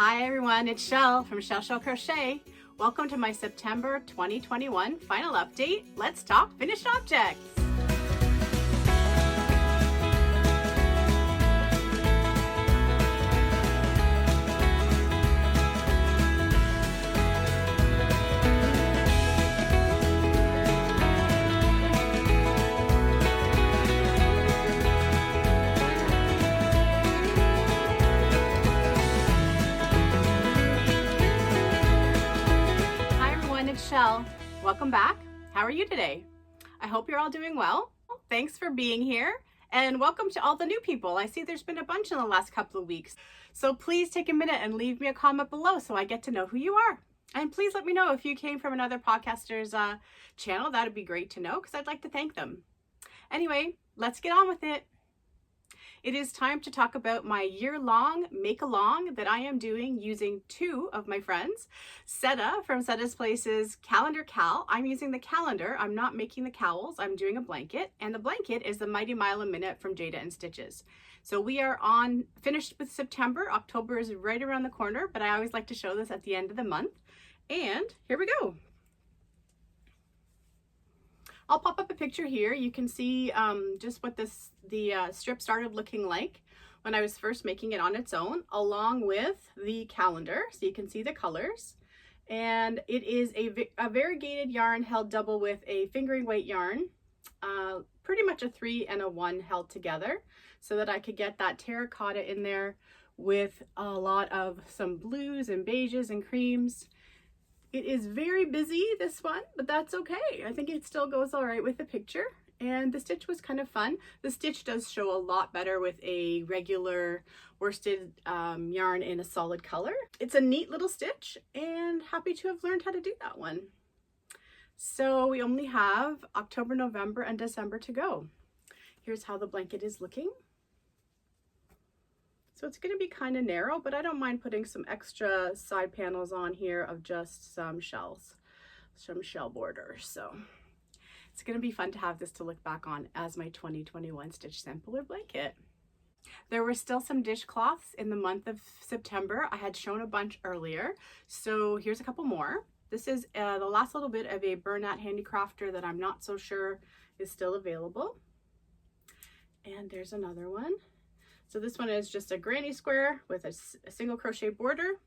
Hi everyone, it's Shell from Shell Crochet. Welcome to my September 2021 final update. Let's talk finished objects. Shell, welcome back. How are you today? I hope you're all doing well. Thanks for being here and welcome to all the new people. I see there's been a bunch in the last couple of weeks. So please take a minute and leave me a comment below so I get to know who you are. And please let me know if you came from another podcaster's channel. That would be great to know because I'd like to thank them. Anyway, let's get on with it. It is time to talk about my year-long make-along that I am doing using two of my friends. Seta from Seta's Place's Calendar Cal. I'm using the calendar. I'm not making the cowls. I'm doing a blanket. And the blanket is the Mighty Mile a Minute from Jayda and Stitches. So we are finished with September. October is right around the corner, but I always like to show this at the end of the month. And here we go. I'll pop up a picture here. You can see just what the strip started looking like when I was first making it on its own, along with the calendar, so you can see the colors. And it is a variegated yarn held double with a fingering weight yarn, pretty much a 3 and a 1 held together, so that I could get that terracotta in there with a lot of some blues and beiges and creams. It is very busy, this one, but that's okay. I think it still goes all right with the picture. And the stitch was kind of fun. The stitch does show a lot better with a regular worsted yarn in a solid color. It's a neat little stitch and happy to have learned how to do that one. So we only have October, November, and December to go. Here's how the blanket is looking. So it's going to be kind of narrow, but I don't mind putting some extra side panels on here of just some shells, some shell borders. So it's going to be fun to have this to look back on as my 2021 stitch sampler blanket. There were still some dishcloths in the month of September. I had shown a bunch earlier, so here's a couple more. This is the last little bit of a Bernat Handicrafter that I'm not so sure is still available. And there's another one. So this one is just a granny square with a single crochet border.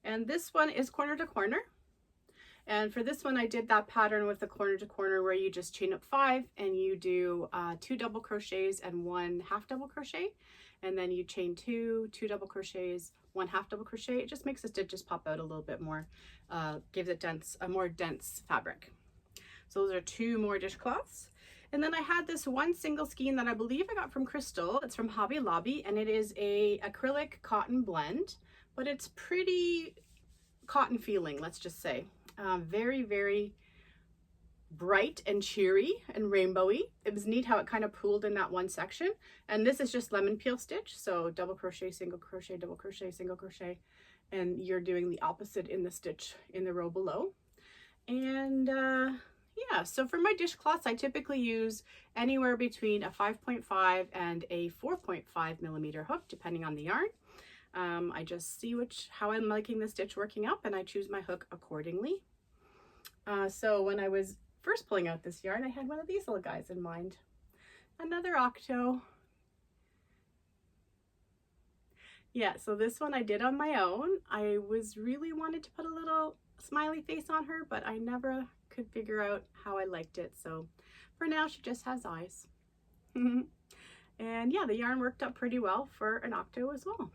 And this one is corner to corner. And for this one, I did that pattern with the corner to corner where you just chain up 5 and you do 2 double crochets and 1 half double crochet. And then you chain 2 double crochets, 1 half double crochet. It just makes the stitches pop out a little bit more, gives it a more dense fabric. So those are 2 more dishcloths. And then I had this one single skein that I believe I got from Crystal. It's from Hobby Lobby and it is a acrylic cotton blend, but it's pretty cotton feeling, let's just say. Very, very bright and cheery and rainbowy. It was neat how it kind of pooled in that one section. And this is just lemon peel stitch. So double crochet, single crochet, double crochet, single crochet. And you're doing the opposite in the stitch in the row below. And yeah, so for my dishcloths, I typically use anywhere between a 5.5 and a 4.5 millimeter hook, depending on the yarn. I just see how I'm liking the stitch working up and I choose my hook accordingly. So when I was first pulling out this yarn, I had one of these little guys in mind. Another octo. Yeah, so this one I did on my own. I really wanted to put a little smiley face on her, but I never could figure out how I liked it. So for now, she just has eyes. And yeah, the yarn worked out pretty well for an octo as well.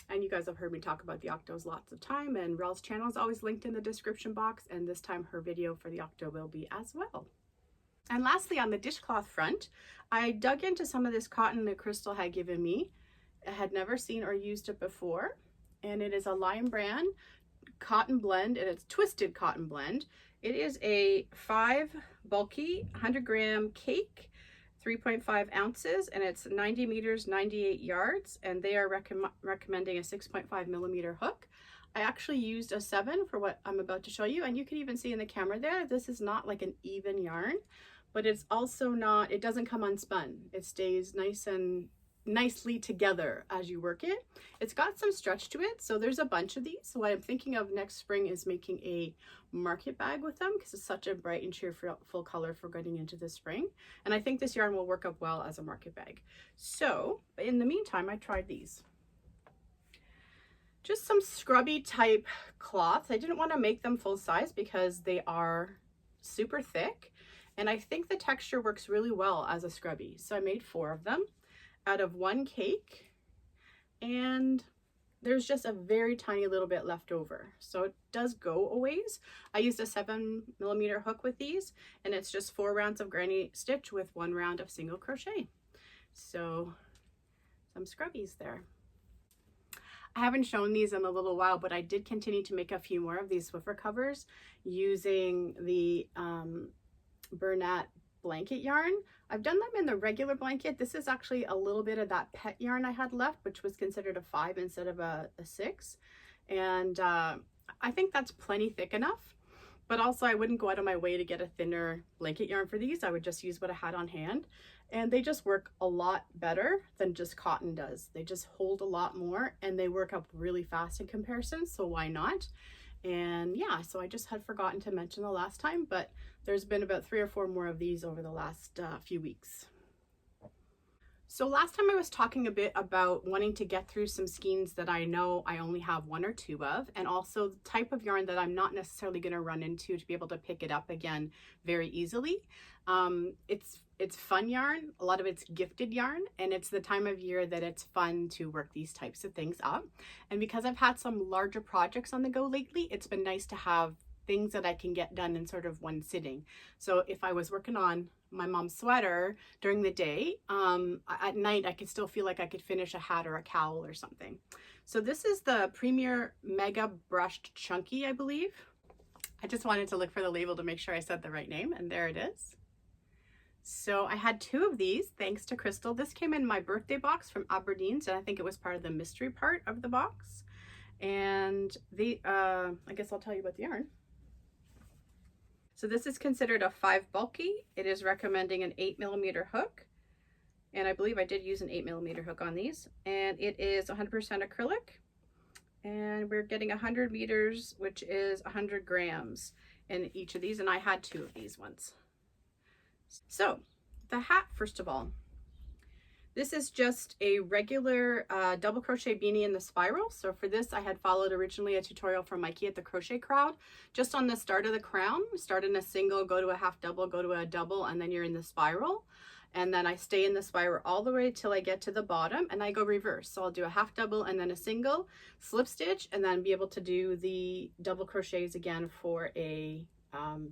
And you guys have heard me talk about the octos lots of time, and Rel's channel is always linked in the description box, and this time her video for the octo will be as well. And lastly, on the dishcloth front, I dug into some of this cotton that Crystal had given me. I had never seen or used it before, and it is a Lion Brand cotton blend, and it's twisted cotton blend. It is a 5 bulky 100-gram cake, 3.5 ounces, and it's 90 meters, 98 yards, and they are recommending a 6.5 millimeter hook. I actually used a 7 for what I'm about to show you, and you can even see in the camera there, this is not like an even yarn, but it's also not, it doesn't come unspun. It stays nice and nicely together as you work it. It's got some stretch to it, so there's a bunch of these. So what I'm thinking of next spring is making a market bag with them, because it's such a bright and cheerful color for getting into the spring. And I think this yarn will work up well as a market bag. So in the meantime, I tried these. Just some scrubby type cloths. I didn't want to make them full size because they are super thick, and I think the texture works really well as a scrubby. So I made 4 of them out of 1 cake, and there's just a very tiny little bit left over, so it does go a ways. I used a 7mm hook with these, and it's just 4 rounds of granny stitch with 1 round of single crochet. So some scrubbies there. I haven't shown these in a little while, but I did continue to make a few more of these Swiffer covers using the Bernat blanket yarn. I've done them in the regular blanket. This is actually a little bit of that pet yarn I had left, which was considered a 5 instead of a 6. And I think that's plenty thick enough, but also I wouldn't go out of my way to get a thinner blanket yarn for these. I would just use what I had on hand, and they just work a lot better than just cotton does. They just hold a lot more, and they work up really fast in comparison, so why not? And yeah, so I just had forgotten to mention the last time, but there's been about 3 or 4 more of these over the last few weeks. So last time I was talking a bit about wanting to get through some skeins that I know I only have 1 or 2 of, and also the type of yarn that I'm not necessarily going to run into to be able to pick it up again very easily. It's fun yarn, a lot of it's gifted yarn, and it's the time of year that it's fun to work these types of things up. And because I've had some larger projects on the go lately, it's been nice to have things that I can get done in sort of one sitting. So if I was working on my mom's sweater during the day, at night I could still feel like I could finish a hat or a cowl or something. So this is the Premier Mega Brushed Chunky, I believe. I just wanted to look for the label to make sure I said the right name, and there it is. So I had 2 of these thanks to Crystal. This came in my birthday box from Aberdeen's, and I think it was part of the mystery part of the box. And I guess I'll tell you about the yarn. So this is considered a 5 bulky. It is recommending an 8mm hook, and I believe I did use an 8mm hook on these. And it is 100% acrylic, and we're getting 100 meters, which is 100 grams in each of these, and I had 2 of these ones. So the hat, first of all, this is just a regular double crochet beanie in the spiral. So for this, I had followed originally a tutorial from Mikey at the Crochet Crowd. Just on the start of the crown, start in a single, go to a half double, go to a double, and then you're in the spiral. And then I stay in the spiral all the way till I get to the bottom, and I go reverse. So I'll do a half double and then a single, slip stitch, and then be able to do the double crochets again for a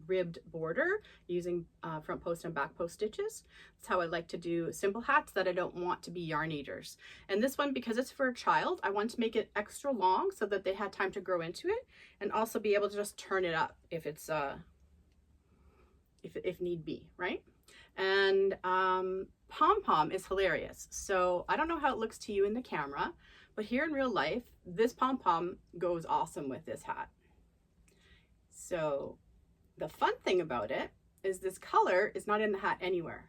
ribbed border using front post and back post stitches. That's how I like to do simple hats that I don't want to be yarn eaters. And this one, because it's for a child, I want to make it extra long so that they had time to grow into it, and also be able to just turn it up if it's if need be, right? And pom-pom is hilarious. So I don't know how it looks to you in the camera, but here in real life, this pom-pom goes awesome with this hat. So the fun thing about it is this color is not in the hat anywhere.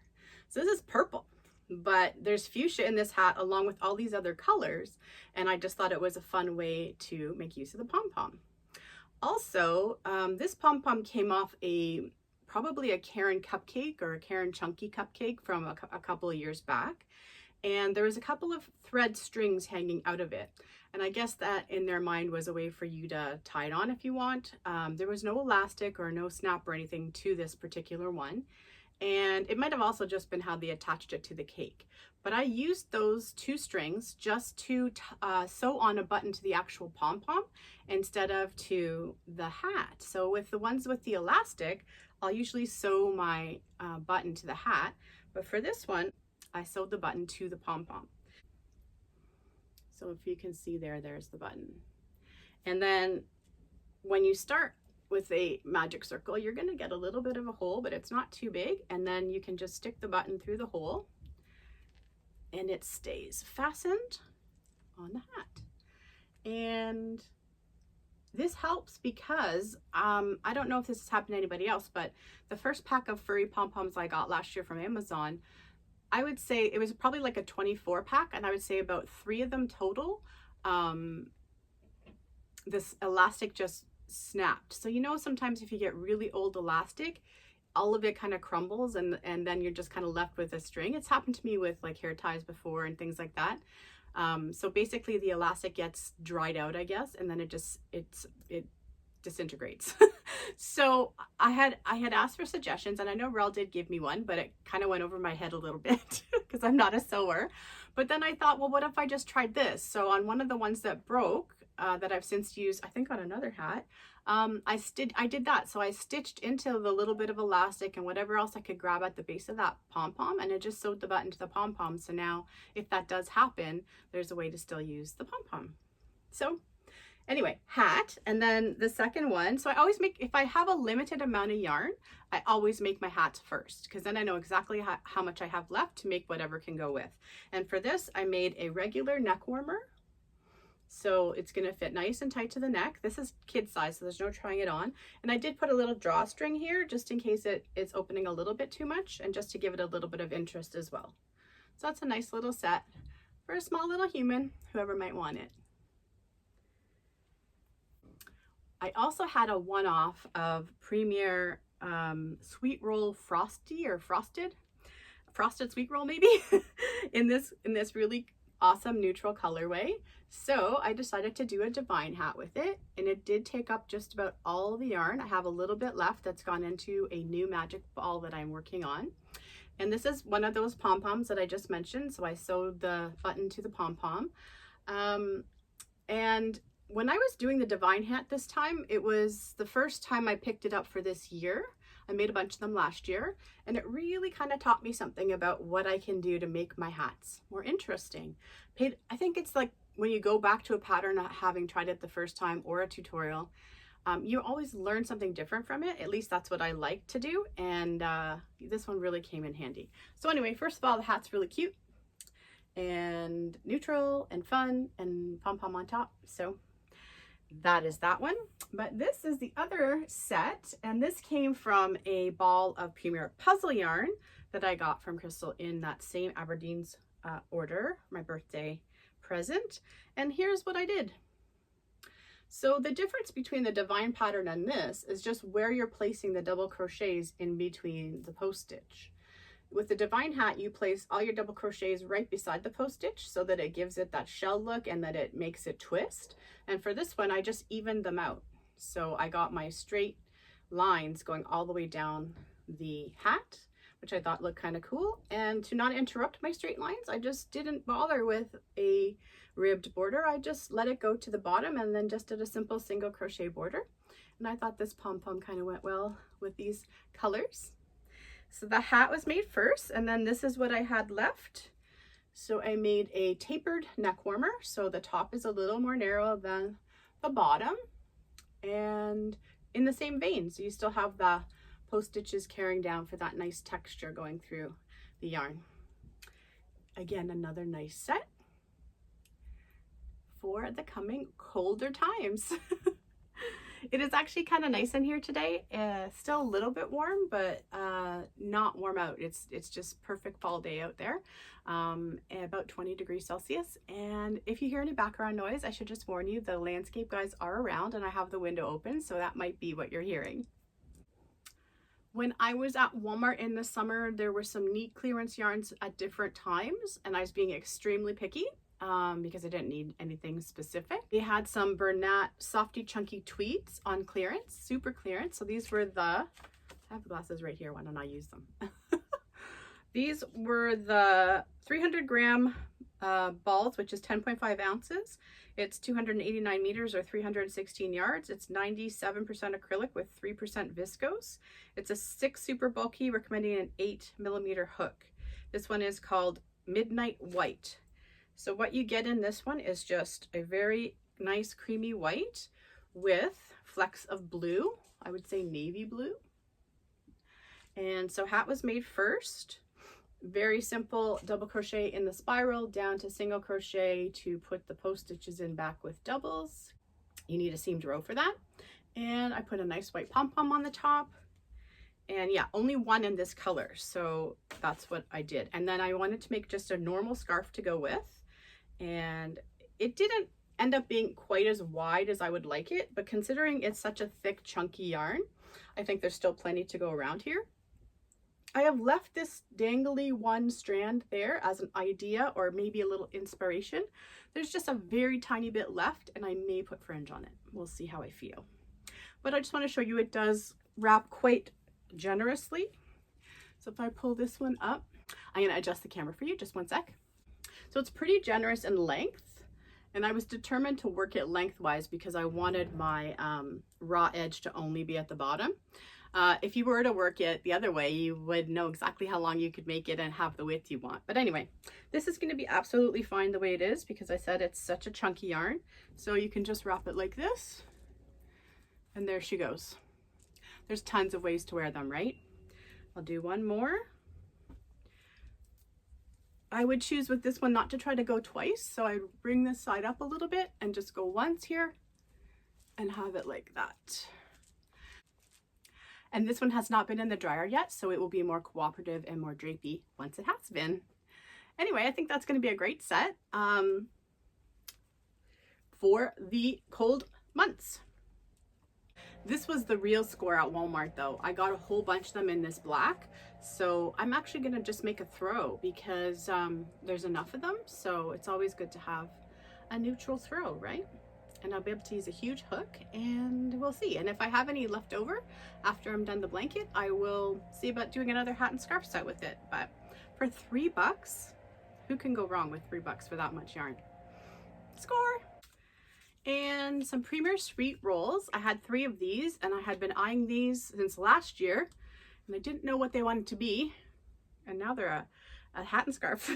So this is purple, but there's fuchsia in this hat along with all these other colors, and I just thought it was a fun way to make use of the pom-pom. Also, this pom-pom came off probably a Karen cupcake or a Karen chunky cupcake from a couple of years back, and there was a couple of thread strings hanging out of it. And I guess that in their mind was a way for you to tie it on if you want. There was no elastic or no snap or anything to this particular one. And it might have also just been how they attached it to the cake. But I used those 2 strings just to sew on a button to the actual pom-pom instead of to the hat. So with the ones with the elastic, I'll usually sew my button to the hat. But for this one, I sewed the button to the pom-pom. So if you can see there's the button. And then when you start with a magic circle, you're going to get a little bit of a hole, but it's not too big. And then you can just stick the button through the hole, and it stays fastened on the hat. And this helps because I don't know if this has happened to anybody else, but the first pack of furry pom-poms I got last year from Amazon, I would say it was probably like a 24 pack, and I would say about 3 of them total. This elastic just snapped. So you know, sometimes if you get really old elastic, all of it kind of crumbles, and then you're just kind of left with a string. It's happened to me with like hair ties before and things like that. So basically the elastic gets dried out, I guess, and then it disintegrates. So I had asked for suggestions, and I know Rel did give me one, but it kind of went over my head a little bit because I'm not a sewer. But then I thought, well, what if I just tried this? So on one of the ones that broke, that I've since used, I think on another hat, I did that. So I stitched into the little bit of elastic and whatever else I could grab at the base of that pom-pom, and I just sewed the button to the pom-pom. So now if that does happen, there's a way to still use the pom-pom. So anyway, hat. And then the second one, so I always make, if I have a limited amount of yarn, I always make my hats first, because then I know exactly how much I have left to make whatever can go with. And for this, I made a regular neck warmer. So it's going to fit nice and tight to the neck. This is kid size, so there's no trying it on. And I did put a little drawstring here just in case it's opening a little bit too much, and just to give it a little bit of interest as well. So that's a nice little set for a small little human, whoever might want it. I also had a one-off of Premier Sweet Roll Frosty, or Frosted Sweet Roll maybe, in this really awesome neutral colorway. So I decided to do a divine hat with it, and it did take up just about all the yarn. I have a little bit left that's gone into a new magic ball that I'm working on. And this is one of those pom-poms that I just mentioned. So I sewed the button to the pom-pom. And when I was doing the divine hat this time, it was the first time I picked it up for this year. I made a bunch of them last year, and it really kind of taught me something about what I can do to make my hats more interesting. I think it's like when you go back to a pattern not having tried it the first time, or a tutorial, you always learn something different from it. At least that's what I like to do, and this one really came in handy. So anyway, first of all, the hat's really cute and neutral and fun, and pom-pom on top. So that is that one. But this is the other set, and this came from a ball of Premier Puzzle yarn that I got from Crystal in that same Aberdeen's order, my birthday present. And here's what I did. So the difference between the divine pattern and this is just where you're placing the double crochets in between the post stitch. With the divine hat, you place all your double crochets right beside the post stitch so that it gives it that shell look and that it makes it twist. And for this one, I just evened them out. So I got my straight lines going all the way down the hat, which I thought looked kind of cool. And to not interrupt my straight lines, I just didn't bother with a ribbed border. I just let it go to the bottom and then just did a simple single crochet border. And I thought this pom-pom kind of went well with these colors. So the hat was made first, and then this is what I had left. So I made a tapered neck warmer. So the top is a little more narrow than the bottom, and in the same vein. So you still have the post stitches carrying down for that nice texture going through the yarn. Again, another nice set for the coming colder times. It is actually kind of nice in here today. Still a little bit warm, but not warm out. It's just perfect fall day out there, about 20 degrees Celsius. And if you hear any background noise, I should just warn you, the landscape guys are around and I have the window open, so that might be what you're hearing. When I was at Walmart in the summer, there were some neat clearance yarns at different times, and I was being extremely picky. Because I didn't need anything specific. They had some Bernat Softy Chunky Tweeds on clearance, super clearance. So these were I have the glasses right here, why don't I use them? These were the 300 gram balls, which is 10.5 ounces. It's 289 meters or 316 yards. It's 97% acrylic with 3% viscose. It's a 6 super bulky, recommending an 8mm hook. This one is called Midnight White. So what you get in this one is just a very nice creamy white with flecks of blue, I would say navy blue. And so hat was made first. Very simple double crochet in the spiral down to single crochet to put the post stitches in back with doubles. You need a seamed row for that. And I put a nice white pom-pom on the top. And yeah, only one in this color. So that's what I did. And then I wanted to make just a normal scarf to go with. And it didn't end up being quite as wide as I would like it, but considering it's such a thick, chunky yarn, I think there's still plenty to go around here. I have left this dangly one strand there as an idea or maybe a little inspiration. There's just a very tiny bit left and I may put fringe on it. We'll see how I feel. But I just want to show you it does wrap quite generously. So if I pull this one up, I'm going to adjust the camera for you, just one sec. So it's pretty generous in length, and I was determined to work it lengthwise because I wanted my raw edge to only be at the bottom. If you were to work it the other way, you would know exactly how long you could make it and have the width you want. But anyway, this is going to be absolutely fine the way it is because I said it's such a chunky yarn. So you can just wrap it like this, and there she goes. There's tons of ways to wear them, right? I'll do one more. I would choose with this one not to try to go twice. So I bring this side up a little bit and just go once here and have it like that. And this one has not been in the dryer yet, so it will be more cooperative and more drapey once it has been. Anyway, I think that's going to be a great set for the cold months. This was the real score at Walmart though. I got a whole bunch of them in this black. So I'm actually going to just make a throw because there's enough of them. So it's always good to have a neutral throw, right? And I'll be able to use a huge hook and we'll see. And if I have any left over after I'm done the blanket, I will see about doing another hat and scarf set with it. But for $3, who can go wrong with $3 for that much yarn? Score! And some Premier Sweet rolls. I had 3 of these and I had been eyeing these since last year and I didn't know what they wanted to be. And now they're a hat and scarf.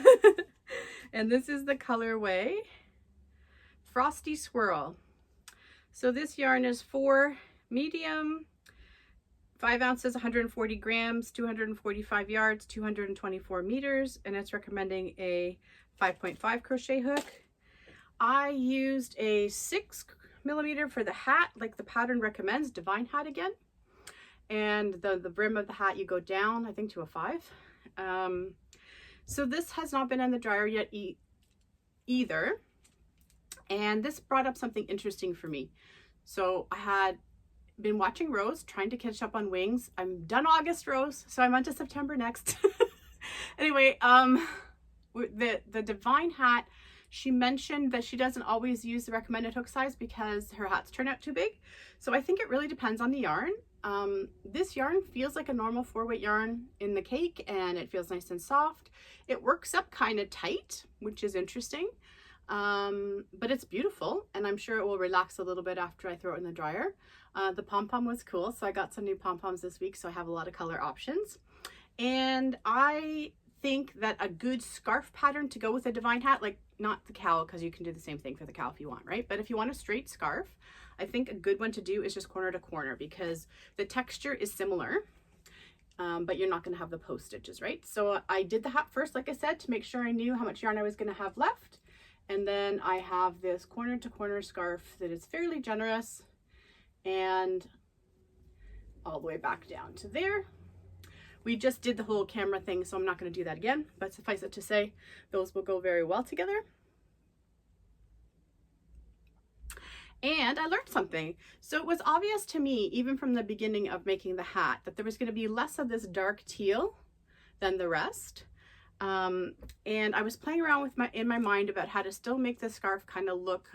And this is the colorway Frosty Swirl. So this yarn is 4 medium, 5 ounces, 140 grams, 245 yards, 224 meters, and it's recommending a 5.5 crochet hook. I used a 6mm for the hat, like the pattern recommends, Divine Hat again. And the brim of the hat, you go down, I think, to a 5. So this has not been in the dryer yet either. And this brought up something interesting for me. So I had been watching Rose, trying to catch up on wings. I'm done August, Rose, so I'm on to September next. Anyway, the Divine Hat, she mentioned that she doesn't always use the recommended hook size because her hats turn out too big. So I think it really depends on the yarn. This yarn feels like a normal 4-weight yarn in the cake and it feels nice and soft. It works up kind of tight, which is interesting. But it's beautiful and I'm sure it will relax a little bit after I throw it in the dryer. The pom-pom was cool, so I got some new pom-poms this week, so I have a lot of color options. And I think that a good scarf pattern to go with a Divine Hat, like not the cowl, because you can do the same thing for the cowl if you want, right? But if you want a straight scarf, I think a good one to do is just corner to corner because the texture is similar. But you're not going to have the post stitches, right? So I did the hat first, like I said, to make sure I knew how much yarn I was going to have left. And then I have this corner to corner scarf that is fairly generous and all the way back down to there. We just did the whole camera thing, so I'm not going to do that again, but suffice it to say, those will go very well together. And I learned something. So it was obvious to me, even from the beginning of making the hat, that there was going to be less of this dark teal than the rest. And I was playing around with in my mind about how to still make the scarf kind of look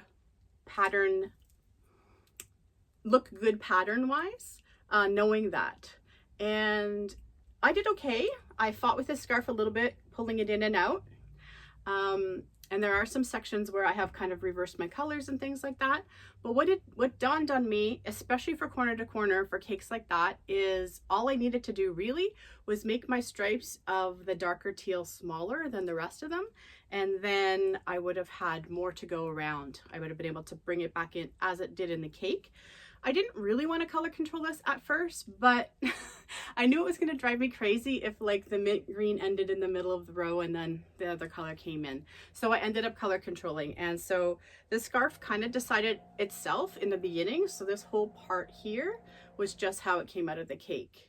good pattern wise, knowing that. And I did okay. I fought with this scarf a little bit, pulling it in and out. And there are some sections where I have kind of reversed my colors and things like that. But what dawned on me, especially for corner to corner for cakes like that, is all I needed to do really was make my stripes of the darker teal smaller than the rest of them. And then I would have had more to go around. I would have been able to bring it back in as it did in the cake. I didn't really want to color control this at first, but I knew it was going to drive me crazy if like the mint green ended in the middle of the row and then the other color came in. So I ended up color controlling. And so the scarf kind of decided itself in the beginning. So this whole part here was just how it came out of the cake.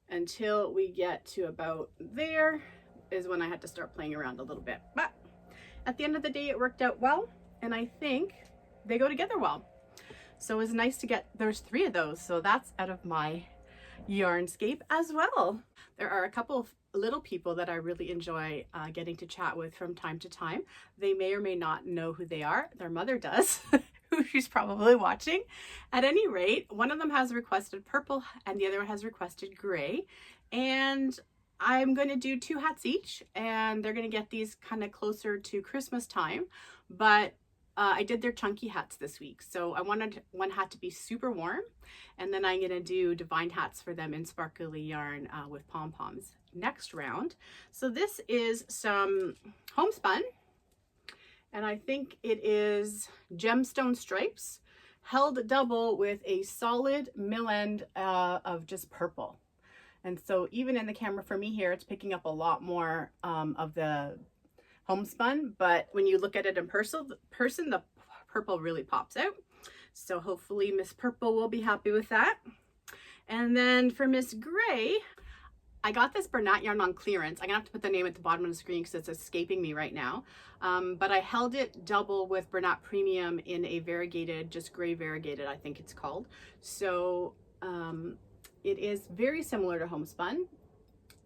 until we get to about there is when I had to start playing around a little bit. But at the end of the day, it worked out well, and I think they go together well. So it was nice to get, there's 3 of those, so that's out of my yarnscape as well. There are a couple of little people that I really enjoy getting to chat with from time to time. They may or may not know who they are. Their mother does, who she's probably watching. At any rate, one of them has requested purple and the other one has requested gray. And I'm going to do 2 hats each, and they're going to get these kind of closer to Christmas time. But I did their chunky hats this week, so I wanted one hat to be super warm, and then I'm gonna do divine hats for them in sparkly yarn with pom-poms next round. So this is some homespun, and I think it is gemstone stripes held double with a solid mill end of just purple. And so even in the camera for me here, it's picking up a lot more of the homespun, but when you look at it in person, the purple really pops out. So hopefully Miss Purple will be happy with that. And then for Miss Gray, I got this Bernat yarn on clearance. I'm gonna have to put the name at the bottom of the screen because it's escaping me right now. But I held it double with Bernat Premium in a variegated, just gray variegated, I think it's called. So it is very similar to homespun.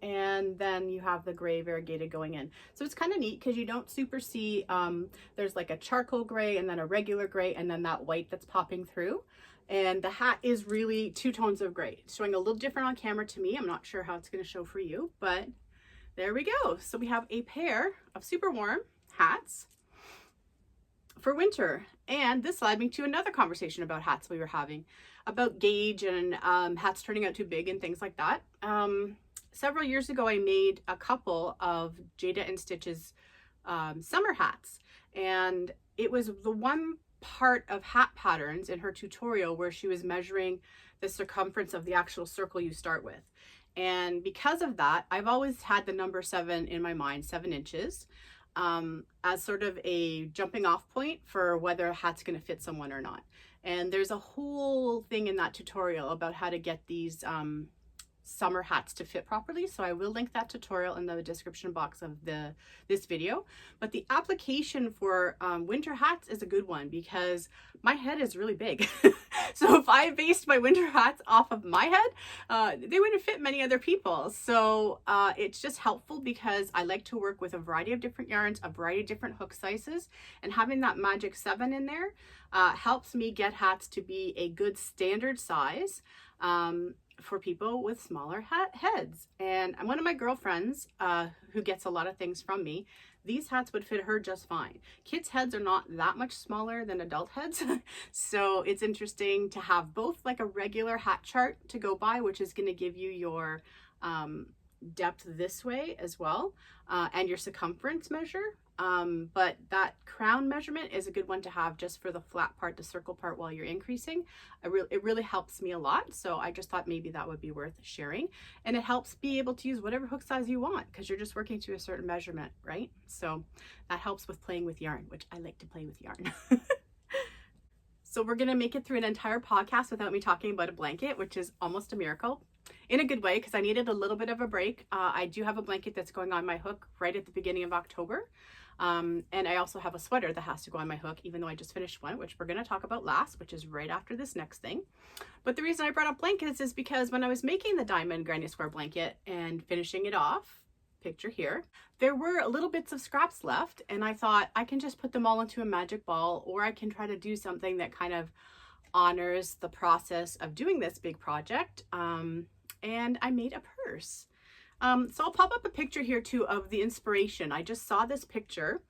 And then you have the gray variegated going in. So it's kind of neat because you don't super see, there's like a charcoal gray and then a regular gray and then that white that's popping through. And the hat is really 2 tones of gray. It's showing a little different on camera to me. I'm not sure how it's going to show for you, but there we go. So we have a pair of super warm hats for winter. And this led me to another conversation about hats we were having, about gauge and hats turning out too big and things like that. Several years ago, I made a couple of Jayda and Stitch's summer hats, and it was the one part of hat patterns in her tutorial where she was measuring the circumference of the actual circle you start with. And because of that, I've always had the number 7 in my mind, 7 inches, as sort of a jumping off point for whether a hat's going to fit someone or not. And there's a whole thing in that tutorial about how to get these summer hats to fit properly, so I will link that tutorial in the description box of this video. But the application for winter hats is a good one because my head is really big. So if I based my winter hats off of my head, they wouldn't fit many other people. So it's just helpful because I like to work with a variety of different yarns, a variety of different hook sizes, and having that magic 7 in there helps me get hats to be a good standard size for people with smaller heads. And one of my girlfriends who gets a lot of things from me, these hats would fit her just fine. Kids' heads are not that much smaller than adult heads. So it's interesting to have both like a regular hat chart to go by, which is going to give you your depth this way as well, and your circumference measure. But that crown measurement is a good one to have just for the flat part, the circle part while you're increasing. It really helps me a lot. So I just thought maybe that would be worth sharing. And it helps be able to use whatever hook size you want because you're just working to a certain measurement, right? So that helps with playing with yarn, which I like to play with yarn. So we're going to make it through an entire podcast without me talking about a blanket, which is almost a miracle. In a good way, because I needed a little bit of a break. I do have a blanket that's going on my hook right at the beginning of October. And I also have a sweater that has to go on my hook, even though I just finished one, which we're going to talk about last, which is right after this next thing. But the reason I brought up blankets is because when I was making the diamond granny square blanket and finishing it off, picture here, there were little bits of scraps left, and I thought I can just put them all into a magic ball, or I can try to do something that kind of honors the process of doing this big project. And I made a purse. So I'll pop up a picture here too of the inspiration. I just saw this picture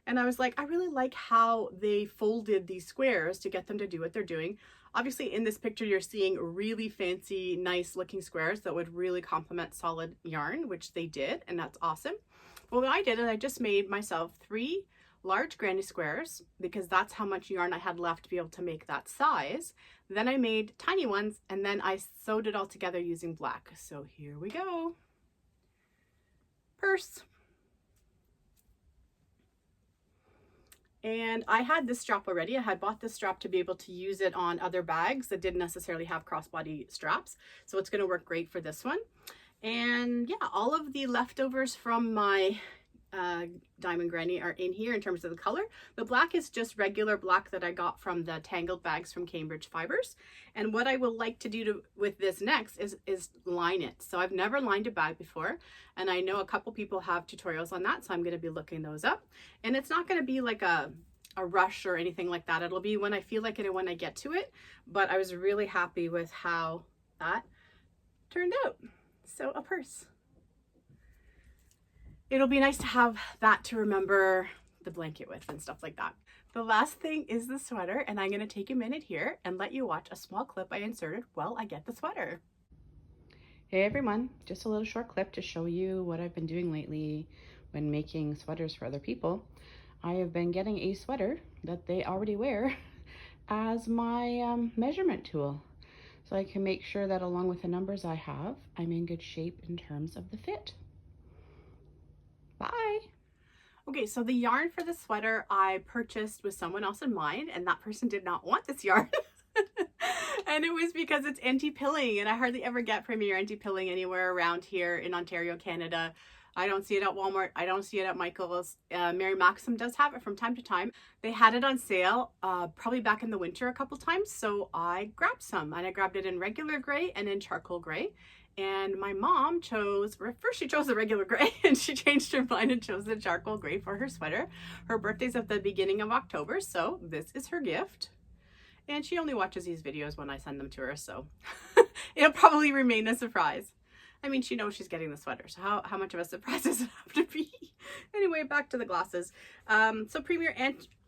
and I was like, I really like how they folded these squares to get them to do what they're doing. Obviously in this picture, you're seeing really fancy, nice looking squares that would really complement solid yarn, which they did, and that's awesome. Well, what I did is I just made myself 3 large granny squares because that's how much yarn I had left to be able to make that size. Then I made tiny ones and then I sewed it all together using black. So here we go. Purse. And I had this strap already. I had bought this strap to be able to use it on other bags that didn't necessarily have crossbody straps. So it's going to work great for this one. And yeah, all of the leftovers from my Diamond Granny are in here in terms of the color. The black is just regular black that I got from the Tangled bags from Cambridge Fibers. And what I would like to do with this next is line it. So I've never lined a bag before, and I know a couple people have tutorials on that, so I'm going to be looking those up. And it's not going to be like a rush or anything like that. It'll be when I feel like it and when I get to it. But I was really happy with how that turned out. So a purse. It'll be nice to have that to remember the blanket with and stuff like that. The last thing is the sweater, and I'm going to take a minute here and let you watch a small clip I inserted while I get the sweater. Hey everyone, just a little short clip to show you what I've been doing lately when making sweaters for other people. I have been getting a sweater that they already wear as my measurement tool, so I can make sure that along with the numbers I have, I'm in good shape in terms of the fit. Bye. Okay, so the yarn for the sweater I purchased with someone else in mind, and that person did not want this yarn. And it was because it's anti-pilling, and I hardly ever get Premier anti-pilling anywhere around here in Ontario, Canada. I don't see it at Walmart. I don't see it at Michael's. Mary Maxim does have it from time to time. They had it on sale probably back in the winter a couple times, so I grabbed some, and I grabbed it in regular gray and in charcoal gray. And my mom chose, first she chose the regular gray, and she changed her mind and chose the charcoal gray for her sweater. Her birthday's at the beginning of October, so this is her gift. And she only watches these videos when I send them to her, so it'll probably remain a surprise. I mean, she knows she's getting the sweater, so how much of a surprise does it have to be? Anyway, back to the glasses. So Premier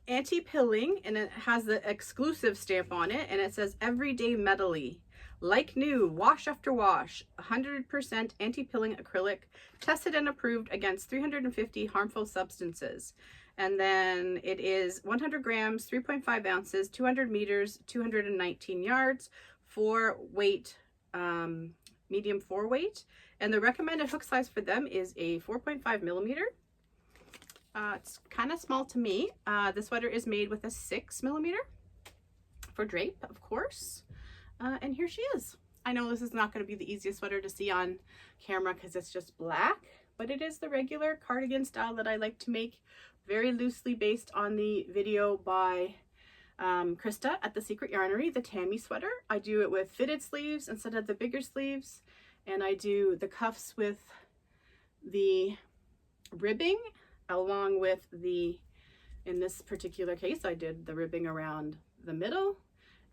Anti-Pilling, and it has the exclusive stamp on it, and it says Everyday Metally. Like new, wash after wash, 100% anti-pilling acrylic, tested and approved against 350 harmful substances. And then it is 100 grams, 3.5 ounces, 200 meters, 219 yards, 4 weight, medium 4 weight. And the recommended hook size for them is a 4.5 millimeter. It's kind of small to me. The sweater is made with a 6 millimeter for drape, of course. And here she is. I know this is not going to be the easiest sweater to see on camera because it's just black, but it is the regular cardigan style that I like to make, very loosely based on the video by Krista at The Secret Yarnery, the Tammy sweater. I do it with fitted sleeves instead of the bigger sleeves, and I do the cuffs with the ribbing along with the, in this particular case, I did the ribbing around the middle.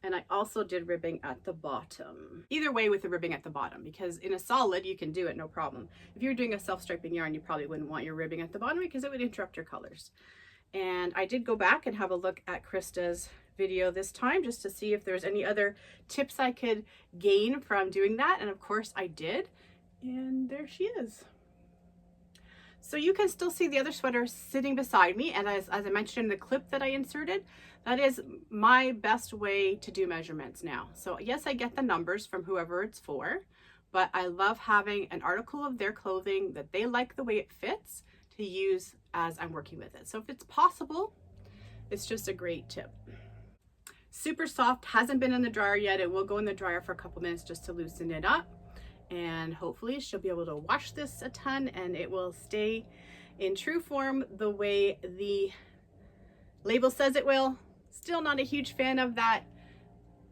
And I also did ribbing at the bottom. Either way with the ribbing at the bottom, because in a solid, you can do it no problem. If you're doing a self-striping yarn, you probably wouldn't want your ribbing at the bottom because it would interrupt your colors. And I did go back and have a look at Krista's video this time just to see if there's any other tips I could gain from doing that. And of course I did. And there she is. So you can still see the other sweater sitting beside me. And as I mentioned in the clip that I inserted, that is my best way to do measurements now. So yes, I get the numbers from whoever it's for, but I love having an article of their clothing that they like the way it fits to use as I'm working with it. So if it's possible, it's just a great tip. Super soft, hasn't been in the dryer yet. It will go in the dryer for a couple minutes just to loosen it up. And hopefully she'll be able to wash this a ton and it will stay in true form the way the label says it will. Still not a huge fan of that,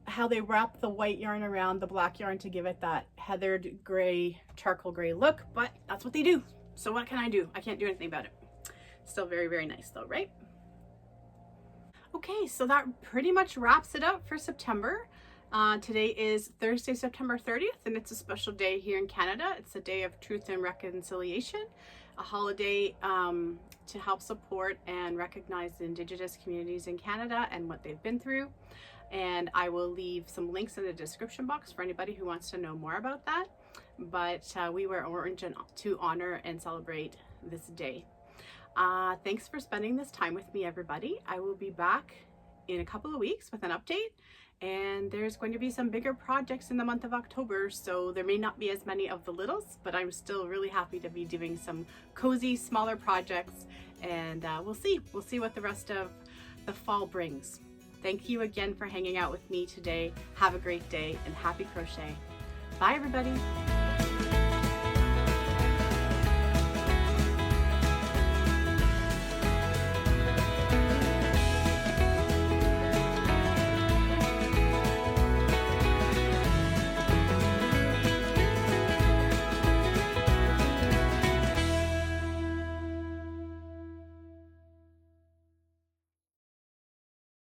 how they wrap the white yarn around the black yarn to give it that heathered gray, charcoal gray look, but that's what they do. So what can I do? I can't do anything about it. Still very, very nice though, right? Okay, so that pretty much wraps it up for September. Today is Thursday, September 30th, and it's a special day here in Canada. It's a day of truth and reconciliation, a holiday to help support and recognize the Indigenous communities in Canada and what they've been through. And I will leave some links in the description box for anybody who wants to know more about that. But we wear orange to honor and celebrate this day. Thanks for spending this time with me, everybody. I will be back in a couple of weeks with an update. And there's going to be some bigger projects in the month of October, so there may not be as many of the littles, but I'm still really happy to be doing some cozy, smaller projects, and we'll see what the rest of the fall brings. Thank you again for hanging out with me today. Have a great day and happy crochet. Bye, everybody.